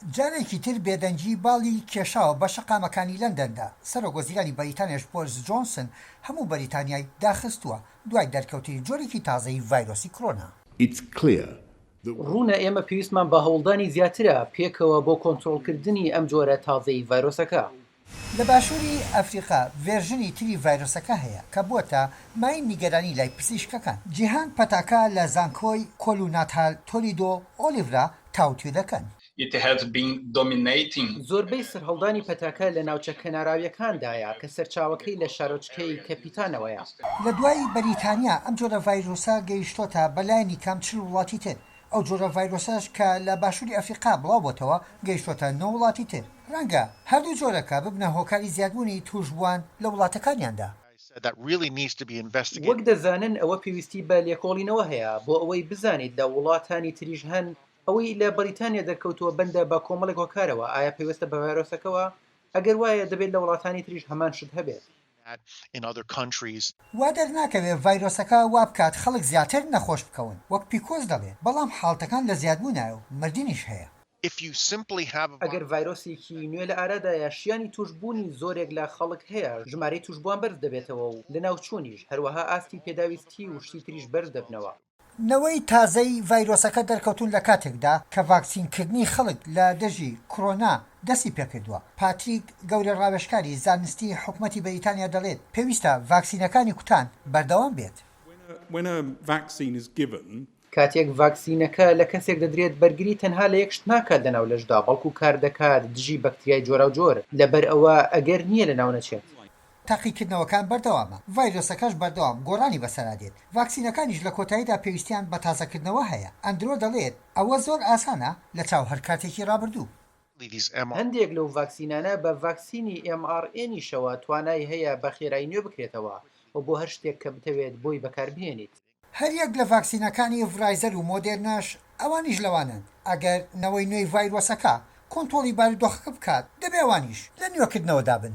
جارێکی تر بێدەنگی باڵی کێشاوە بە شەقامەکانی لەندەندا. سەرۆک وەزیرانی بەریتانیاش بۆریس جۆنسن هەموو بەریتانیای داخستووە دوای دەرکەوتنی جۆرێکی تازەی ڤایرۆسی کۆرۆنا. ڕوونە ئێمە پێویستمان بە هەوڵدانی زیاترە پێکەوە بۆ کۆنتڕۆڵکردنی ئەم جۆرە تازەی ڤایرۆسەکە. لە باشووری ئەفریقا ڤێرژنی تری ڤایرۆسەکە هەیە کە بووەتە مای نیگەرانی لای پزیشکەکان. جیهان پەتاکە لە زانکۆی کۆلوناتال تۆلیدۆ ئۆلیڤرا تاوتوێ دەکەن. زۆربەی سەرهەڵدانی پەتاکە لە ناوچە کەناراویەکاندایە کە سەرچاوەکەی لە شارۆچکەی کەپیتانەوەیە. لە دوای بەریتانیا ئەم جۆرە ڤایرۆسە گەیشتۆتە بەلایەنی کەمتر وڵاتی تر. ئەو جۆرە ڤایرۆسەش کە لە باشووری ئەفریقا بڵاوبووەوە گەیشتۆتە 9 وڵاتی تر. ڕەنگە هەردوو جۆرەکە ببنە هۆکاری زیادبوونی توشبووان لە وڵاتەکانیاندا. وەک دەزانن ئەوە پێویستی بە لێکۆڵینەوە هەیە بۆ ئەوەی بزانیت لە وڵاتانی تریش هەن ئەوەی لە بەریتانیا دەرکەوتووە بەندە بە کۆمەڵێک هۆکارەوە ئایا پێویستە بە ڤایرۆسەکەەوە ئەگەر وایە دەبێت لە وڵاتانی تریش هەمان شت هەبێت. وا دەرناکەوێت ڤایرۆسەکە وا بکات خەڵک زیاتر نەخۆش بکەون وەک پیکۆز دەڵێت، بەڵام حاڵتەکان لە زیادبوونایە و مردنیش هەیە. ئەگەر ڤایرۆسێکی نوێ لە ئارادایە شیانی توشبوونی زۆرێک لە خەڵک هەیە ژمارەی توشبووان بەرز دەبێتەوە و لە ناوچوونیش هەروەها ئاستی پێداویستی و شتی تریش بەرز دەبنەوە. نەوەی تازەی ڤایرۆسەکە دەرکەوتون لە کاتێکدا کە ڤاکسینکردنی خەڵک لە دژی کۆرۆنا دەستی پێکردووە. پاتریک گەورە ڕاوێژکاری زانستی حکوومەتی بەریتانیا دەڵێت پێویستە ڤاکسینەکانی کوتان بەردەوام بێت. کاتێک ڤاکسینەکە لە کەسێک دەدرێت بەرگری تەنها لە یەک شت ناکات لەناو لەشدا بەڵکو کار دەکات دژی بەکتریای جۆرە و جۆر لەبەر ئەوە ئەگەر نییە لەناو نەچێت. تاقیکردنەوەکان بەردەوامە، ڤایرۆسەکەش بەردەوام گۆڕانی بەسەرادێت. ڤاکسینەکانیش لە کۆتاییدا پێویستیان بە تازەکردنەوە هەیە. ئەندرۆ دەڵێت ئەوە زۆر ئاسانە لە چاو هەر کاتێکی ڕابردوو. هەندێک لەو ڤاکسینانە بە ڤاکسینی mRNA-شەوە توانای هەیە بە خێرایی نوێ بکرێتەوە و بۆ هەر شتێک کە بتەوێت بۆی بەکاربهێنیت. هەریەک لە ڤاکسینەکانی ڤایزەر و مۆدێرناش ئەوانیش لەوانن ئەگەر نەوەی نوێی ڤایرۆسەکە کۆنتۆڵی بارودۆخەکە بکات دەبێ ئەوانیش لە نوێکردنەوە دابن.